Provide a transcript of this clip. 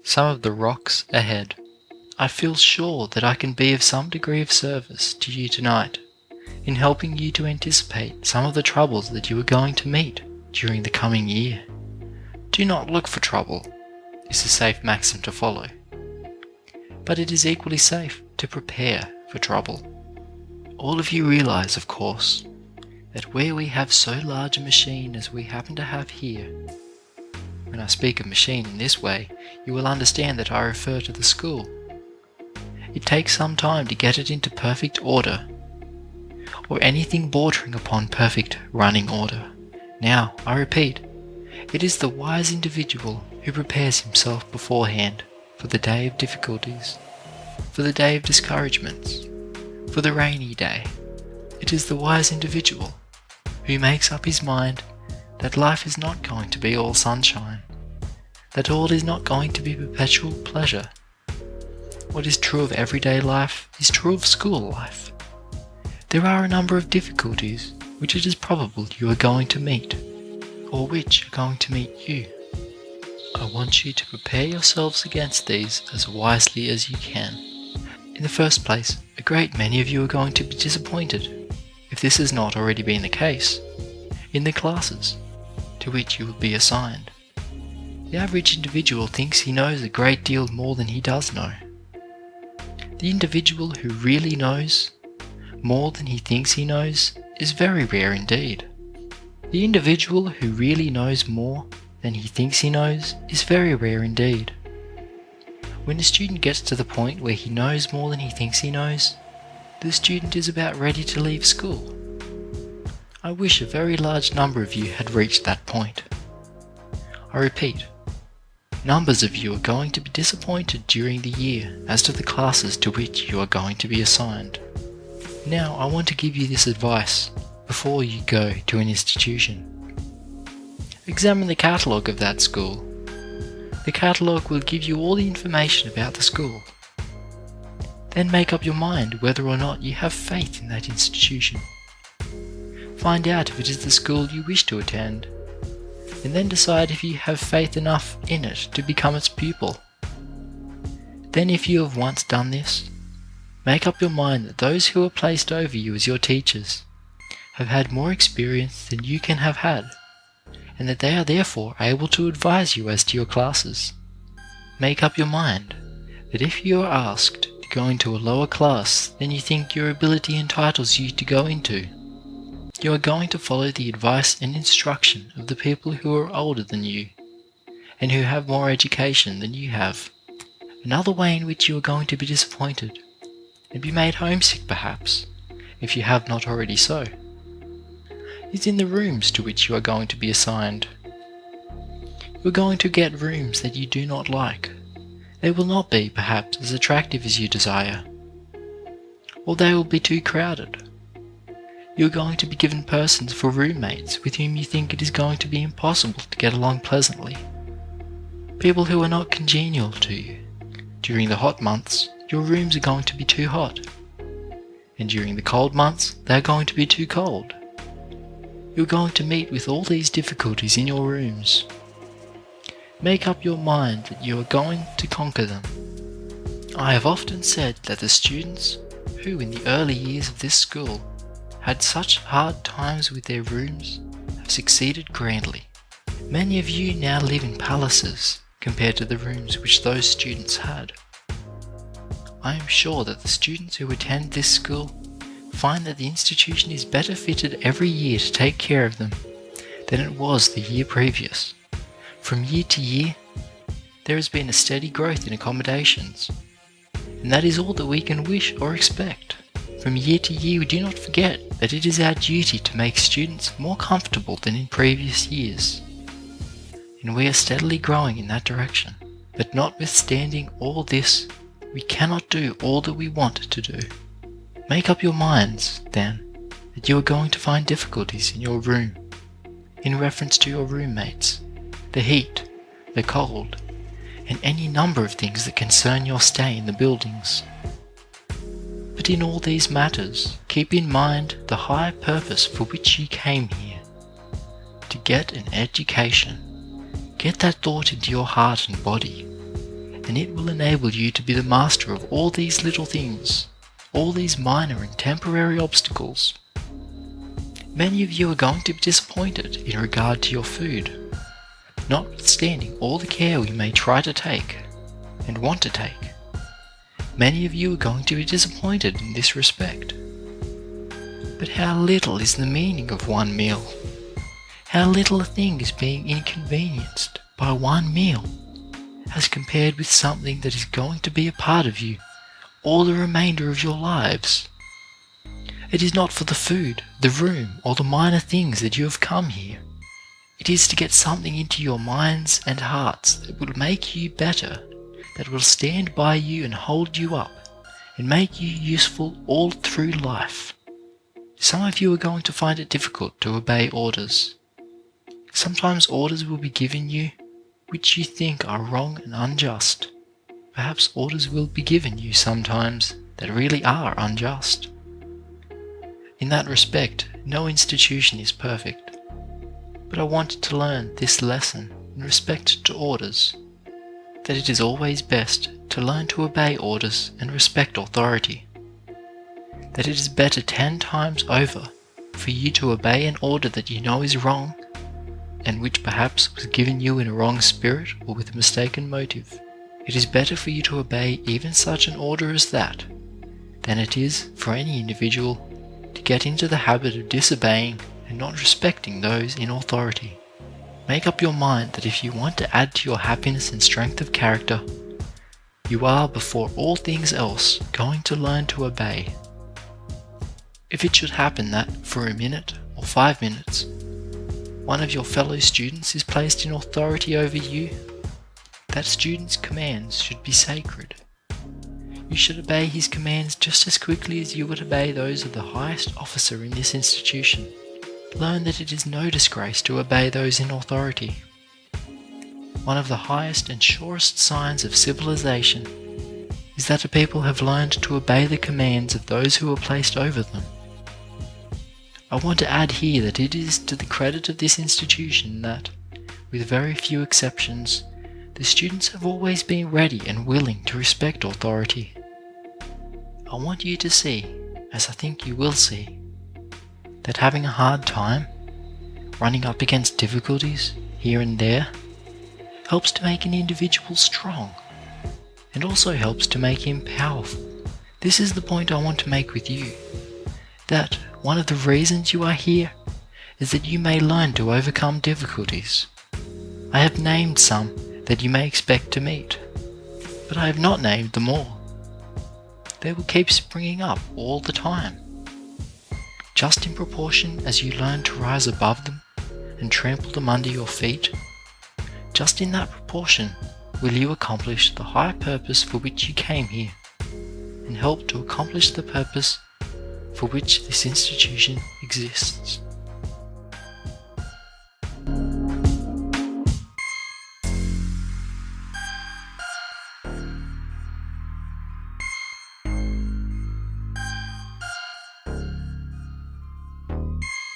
some of the rocks ahead. I feel sure that I can be of some degree of service to you tonight in helping you to anticipate some of the troubles that you are going to meet during the coming year. Do not look for trouble is a safe maxim to follow, but it is equally safe to prepare for trouble. All of you realize, of course, that where we have so large a machine as we happen to have here, when I speak of machine in this way, you will understand that I refer to the school. It takes some time to get it into perfect order, or anything bordering upon perfect running order. Now, I repeat, it is the wise individual who prepares himself beforehand for the day of difficulties, for the day of discouragements, for the rainy day. It is the wise individual who makes up his mind that life is not going to be all sunshine, that all is not going to be perpetual pleasure. What is true of everyday life is true of school life. There are a number of difficulties which it is probable you are going to meet, or which are going to meet you. I want you to prepare yourselves against these as wisely as you can. In the first place, a great many of you are going to be disappointed, if this has not already been the case, in the classes to which you will be assigned. The average individual thinks he knows a great deal more than he does know. The individual who really knows more than he thinks he knows is very rare indeed. The individual who really knows more than he thinks he knows is very rare indeed. When a student gets to the point where he knows more than he thinks he knows, the student is about ready to leave school. I wish a very large number of you had reached that point. I repeat, numbers of you are going to be disappointed during the year as to the classes to which you are going to be assigned. Now, I want to give you this advice before you go to an institution. Examine the catalogue of that school. The catalogue will give you all the information about the school. Then make up your mind whether or not you have faith in that institution. Find out if it is the school you wish to attend, and then decide if you have faith enough in it to become its pupil. Then, if you have once done this, make up your mind that those who are placed over you as your teachers have had more experience than you can have had, and that they are therefore able to advise you as to your classes. Make up your mind that if you are asked to go into a lower class than you think your ability entitles you to go into, you are going to follow the advice and instruction of the people who are older than you and who have more education than you have. Another way in which you are going to be disappointed and be made homesick perhaps, if you have not already so, is in the rooms to which you are going to be assigned. You are going to get rooms that you do not like. They will not be, perhaps, as attractive as you desire, or they will be too crowded. You are going to be given persons for roommates with whom you think it is going to be impossible to get along pleasantly. People who are not congenial to you. During the hot months, your rooms are going to be too hot, and during the cold months, they are going to be too cold. You're going to meet with all these difficulties in your rooms. Make up your mind that you are going to conquer them. I have often said that the students who in the early years of this school had such hard times with their rooms have succeeded grandly. Many of you now live in palaces compared to the rooms which those students had. I am sure that the students who attend this school find that the institution is better fitted every year to take care of them than it was the year previous. From year to year, there has been a steady growth in accommodations, and that is all that we can wish or expect. From year to year, we do not forget that it is our duty to make students more comfortable than in previous years, and we are steadily growing in that direction. But notwithstanding all this, we cannot do all that we want to do. Make up your minds, then, that you are going to find difficulties in your room, in reference to your roommates, the heat, the cold, and any number of things that concern your stay in the buildings. But in all these matters, keep in mind the high purpose for which you came here, to get an education. Get that thought into your heart and body, and it will enable you to be the master of all these little things, all these minor and temporary obstacles. Many of you are going to be disappointed in regard to your food, notwithstanding all the care we may try to take and want to take. Many of you are going to be disappointed in this respect. But how little is the meaning of one meal? How little a thing is being inconvenienced by one meal as compared with something that is going to be a part of you all the remainder of your lives. It is not for the food, the room, or the minor things that you have come here. It is to get something into your minds and hearts that will make you better, that will stand by you and hold you up, and make you useful all through life. Some of you are going to find it difficult to obey orders. Sometimes orders will be given you which you think are wrong and unjust. Perhaps orders will be given you sometimes that really are unjust. In that respect, no institution is perfect. But I wanted to learn this lesson in respect to orders, that it is always best to learn to obey orders and respect authority. That it is better 10 times over for you to obey an order that you know is wrong, and which perhaps was given you in a wrong spirit or with a mistaken motive. It is better for you to obey even such an order as that, than it is for any individual to get into the habit of disobeying and not respecting those in authority. Make up your mind that if you want to add to your happiness and strength of character, you are before all things else going to learn to obey. If it should happen that, for a minute or 5 minutes, one of your fellow students is placed in authority over you, that student's commands should be sacred. You should obey his commands just as quickly as you would obey those of the highest officer in this institution. Learn that it is no disgrace to obey those in authority. One of the highest and surest signs of civilization is that a people have learned to obey the commands of those who are placed over them. I want to add here that it is to the credit of this institution that, with very few exceptions, the students have always been ready and willing to respect authority. I want you to see, as I think you will see, that having a hard time, running up against difficulties here and there, helps to make an individual strong, and also helps to make him powerful. This is the point I want to make with you, that one of the reasons you are here is that you may learn to overcome difficulties. I have named some that you may expect to meet, but I have not named them all. They will keep springing up all the time. Just in proportion as you learn to rise above them and trample them under your feet, just in that proportion will you accomplish the high purpose for which you came here, and help to accomplish the purpose for which this institution exists.